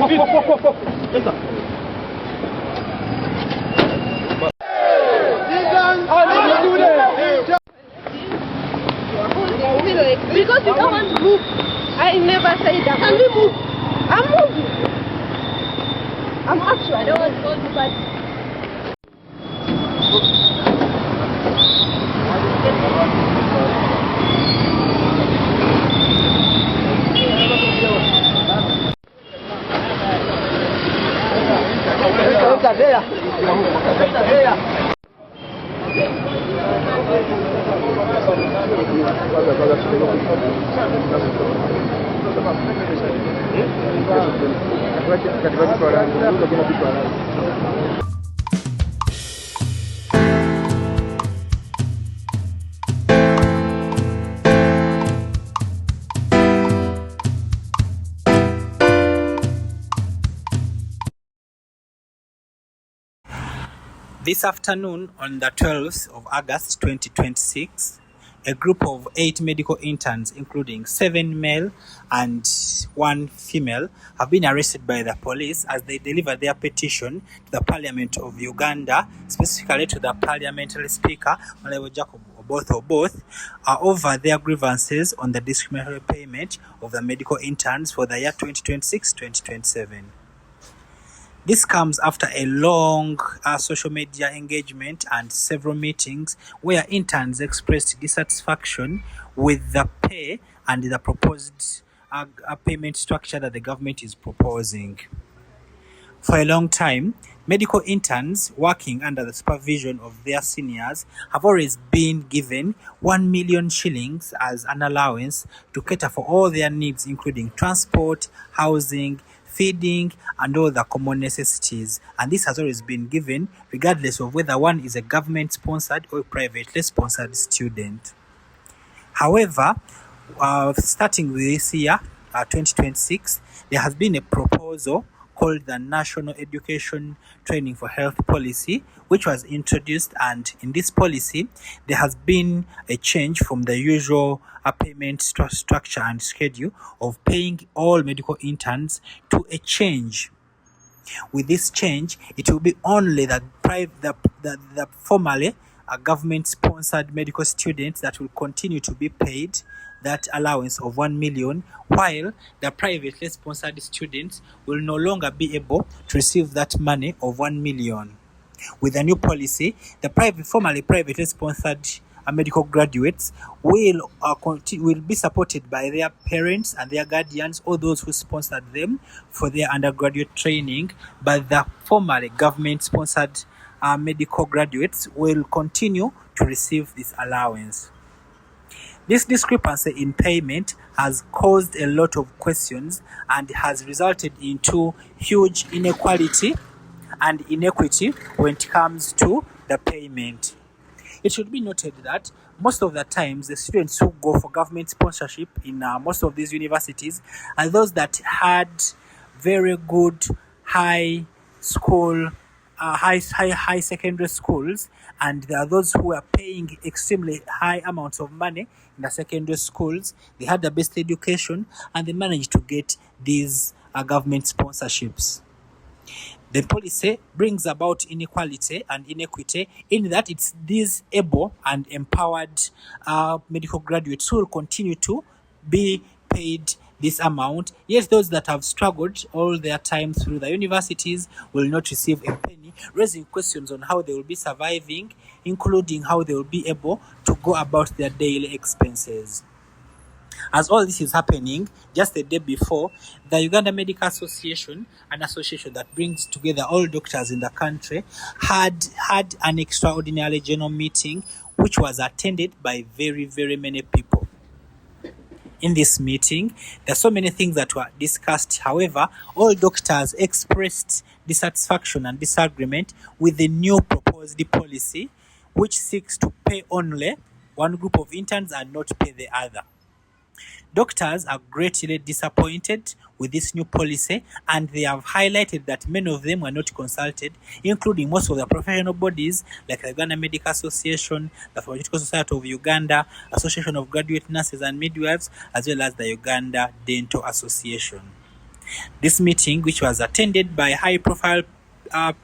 Yes, sir. Because you don't want to move. I never say that. Can we move? I'm moving. I'm actually. I don't want to go to bed. This afternoon, on the 12th of August 2026, a group of 8 medical interns, including 7 male and 1 female, have been arrested by the police as they deliver their petition to the Parliament of Uganda, specifically to the Parliamentary Speaker, Honorable Jacob Oboth, over their grievances on the discriminatory payment of the medical interns for the year 2026-2027. This comes after a long social media engagement and several meetings where interns expressed dissatisfaction with the pay and the proposed payment structure that the government is proposing. For a long time, medical interns working under the supervision of their seniors have always been given 1 million shillings as an allowance to cater for all their needs, including transport, housing, feeding, and all the common necessities. And this has always been given regardless of whether one is a government-sponsored or privately sponsored student. However, starting with this year, 2026, there has been a proposal called the National Education Training for Health Policy, which was introduced, and in this policy, there has been a change from the usual payment structure and schedule of paying all medical interns to a change. With this change, it will be only the formerly government-sponsored medical students that will continue to be paid that allowance of 1 million, while the privately sponsored students will no longer be able to receive that money of 1 million. With the new policy, the formerly privately sponsored medical graduates will be supported by their parents and their guardians or those who sponsored them for their undergraduate training, but the formerly government-sponsored medical graduates will continue to receive this allowance. This discrepancy in payment has caused a lot of questions and has resulted into huge inequality and inequity when it comes to the payment. It should be noted that most of the times the students who go for government sponsorship in most of these universities are those that had very good high secondary schools, and there are those who are paying extremely high amounts of money in the secondary schools. They had the best education and they managed to get these government sponsorships. The policy brings about inequality and inequity in that it's these able and empowered medical graduates who will continue to be paid this amount, yet those that have struggled all their time through the universities will not receive a penny, raising questions on how they will be surviving, including how they will be able to go about their daily expenses. As all this is happening, just the day before, the Uganda Medical Association, an association that brings together all doctors in the country, had an extraordinary general meeting which was attended by very, very many people. In this meeting, there are so many things that were discussed. However, all doctors expressed dissatisfaction and disagreement with the new proposed policy, which seeks to pay only one group of interns and not pay the other. Doctors are greatly disappointed with this new policy, and they have highlighted that many of them were not consulted, including most of the professional bodies like the Uganda Medical Association, the Pharmaceutical Society of Uganda, Association of Graduate Nurses and Midwives, as well as the Uganda Dental Association. This meeting, which was attended by high-profile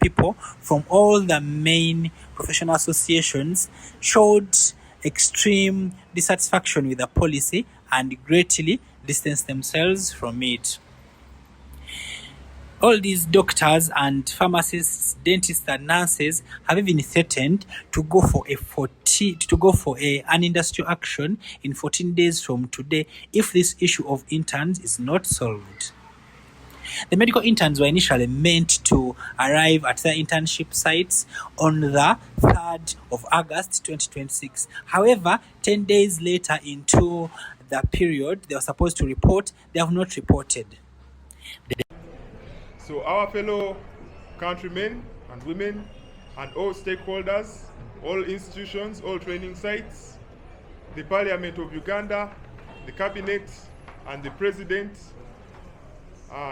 people from all the main professional associations, showed extreme dissatisfaction with the policy and greatly distanced themselves from it. All these doctors and pharmacists, dentists and nurses have even threatened to go for an industrial action in 14 days from today if this issue of interns is not solved. The medical interns were initially meant to arrive at their internship sites on the 3rd of August 2026. However, 10 days later into the period they were supposed to report, they have not reported. So our fellow countrymen and women and all stakeholders, all institutions, all training sites, the Parliament of Uganda, the Cabinet and the President,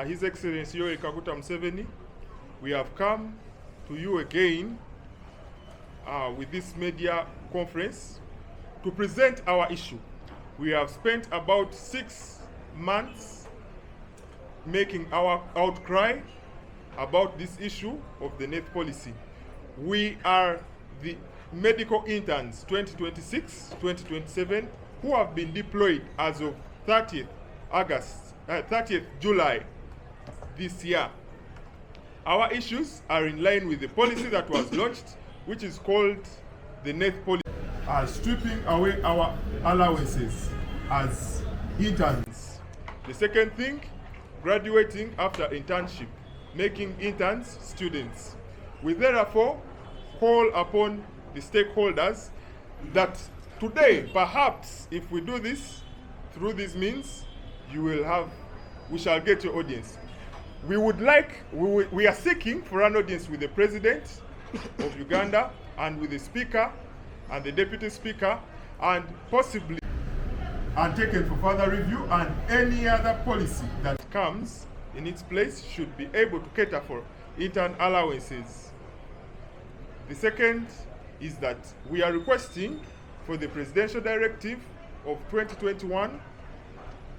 His Excellency Yoweri Kaguta Museveni, we have come to you again with this media conference to present our issue. We have spent about 6 months making our outcry about this issue of the NETH policy. We are the medical interns 2026-2027 who have been deployed as of 30th July this year. Our issues are in line with the policy that was launched, which is called the NETH policy, stripping away our allowances as interns. The second thing, graduating after internship, making interns students. We therefore call upon the stakeholders that today, perhaps, if we do this through these means, we shall get your audience. We are seeking for an audience with the President of Uganda and with the Speaker and the Deputy Speaker, and possibly taken for further review, and any other policy that comes in its place should be able to cater for intern allowances. The second is that we are requesting for the Presidential Directive of 2021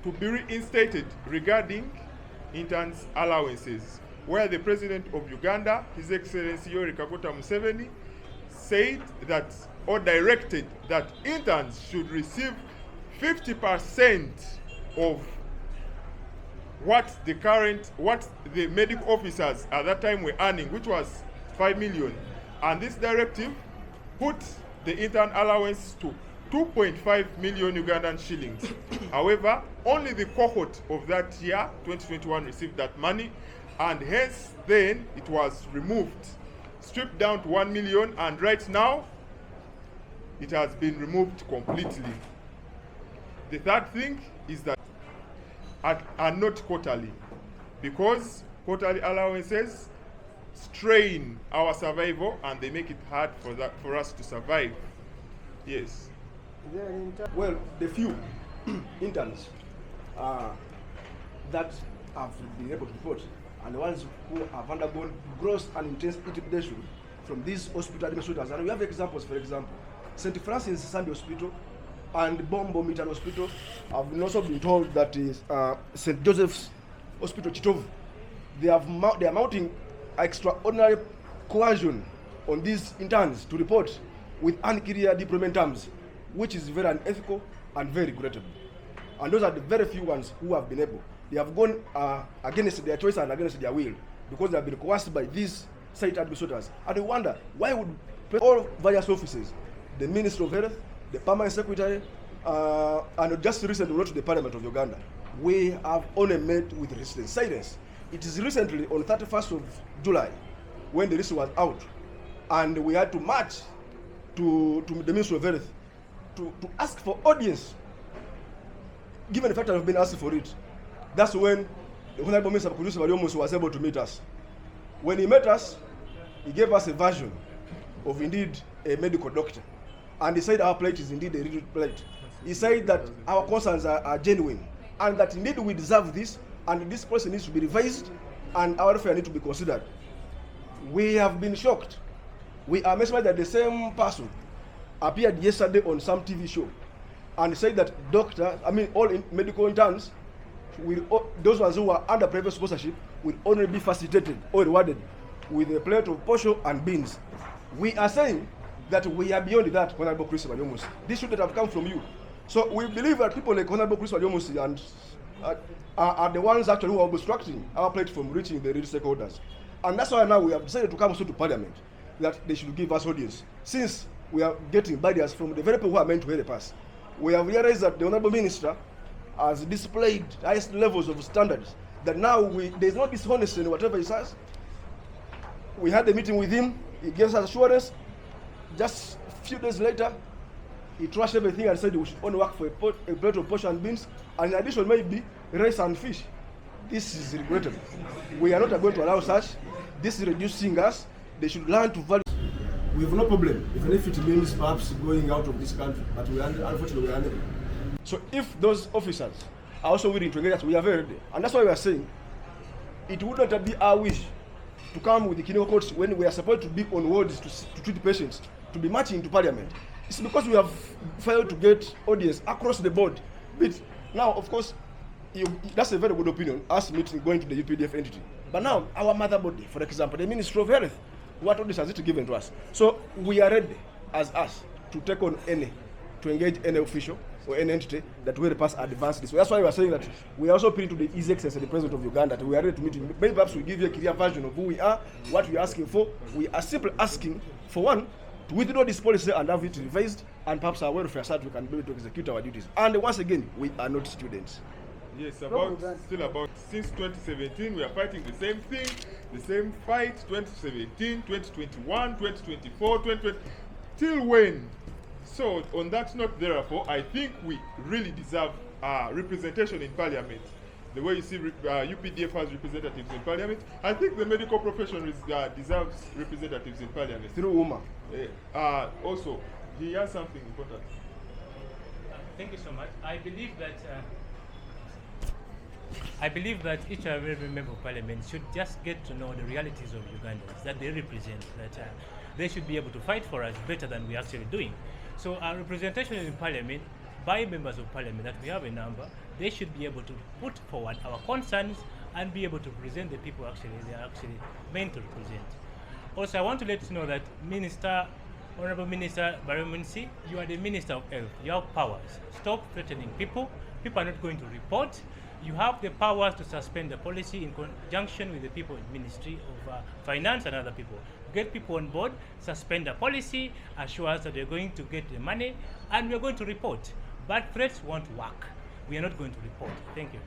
to be reinstated regarding interns allowances, where the President of Uganda, His Excellency Yoweri Kaguta Museveni, said that, or directed that, interns should receive 50% of what the medical officers at that time were earning, which was 5 million. And this directive put the intern allowance to 2.5 million Ugandan shillings. However, only the cohort of that year, 2021, received that money, and hence then it was removed, stripped down to 1 million, and right now it has been removed completely. The third thing is that are not quarterly, because quarterly allowances strain our survival and they make it hard for us to survive. Yes. Well, the few interns that have been able to report, and the ones who have undergone gross and intense intimidation from these hospital administrators, and we have examples. For example, St. Francis Sunday Hospital and Bombo Military Hospital have also been told that is St. Joseph's Hospital Chitovu. They are mounting extraordinary coercion on these interns to report with unclear deployment terms, which is very unethical and very regrettable. And those are the very few ones who have been able. They have gone against their choice and against their will, because they have been coerced by these site administrators. And we wonder, why would all various offices, the Minister of Health, the Permanent Secretary, and just recently wrote to the Parliament of Uganda, we have only met with resistant silence. It is recently on 31st of July when the list was out, and we had to march to the Minister of Health to ask for audience, given the fact that we've been asking for it. That's when the Honorable Minister was able to meet us. When he met us, he gave us a version of indeed a medical doctor, and he said our plight is indeed a real plight. He said that our concerns are genuine, and that indeed we deserve this, and this policy needs to be revised, and our welfare needs to be considered. We have been shocked. We are mesmerized that the same person appeared yesterday on some TV show and said that all medical interns those ones who are under private sponsorship will only be facilitated or rewarded with a plate of posho and beans. We are saying that we are beyond that, Honorable Chris Waliomusi. This shouldn't have come from you. So we believe that people like Honorable Chris Waliomusi and are the ones actually who are obstructing our plate from reaching the real stakeholders. And that's why now we have decided to come also to Parliament, that they should give us audience. Since we are getting barriers from the very people who are meant to help us, we have realized that the Honorable Minister has displayed highest levels of standards, that now there is no dishonesty in whatever he says. We had a meeting with him, he gave us assurance. Just a few days later, he trashed everything and said we should only work for a plate of portion and beans, and in addition maybe rice and fish. This is regrettable. We are not going to allow such. This is reducing us. They should learn to value. We have no problem, even if it means perhaps going out of this country, but unfortunately we are unable. So if those officers are also willing to engage us, we are very ready. And that's why we are saying it would not be our wish to come with the clinical courts when we are supposed to be on wards to treat patients, to be marching to Parliament. It's because we have failed to get audience across the board. But now, of course, that's a very good opinion, us meeting going to the UPDF entity. But now, our mother body, for example, the Ministry of Health, what audience has it given to us? So we are ready, as us, to take on to engage any official or any entity that will help us advance this. So that's why we are saying that we are also appealing to the His Excellency, the President of Uganda, that we are ready to meet him. Maybe perhaps we give you a clear version of who we are, what we are asking for. We are simply asking for one, to withdraw this policy and have it revised, and perhaps our welfare side we can be able to execute our duties. And once again, we are not students. Yes, since 2017 we are fighting the same thing, the same fight, 2017, 2021, 2024, 2020, till when? So on that note, therefore, I think we really deserve representation in Parliament. The way you see UPDF has representatives in Parliament, I think the medical profession deserves representatives in Parliament. Through UMA. Also, he has something important. Thank you so much. I believe that each and every member of Parliament should just get to know the realities of Ugandans that they represent, that they should be able to fight for us better than we're actually doing. So our representation in Parliament by members of Parliament, that we have a number, they should be able to put forward our concerns and be able to present the people they are actually meant to represent. Also, I want to let you know that Honorable Minister Waliomusi, you are the Minister of Health. You have powers. Stop threatening people. People are not going to report. You have the powers to suspend the policy in conjunction with the people in Ministry of Finance and other people. Get people on board, suspend the policy, assure us that they're going to get the money, and we're going to report. But threats won't work. We are not going to report. Thank you.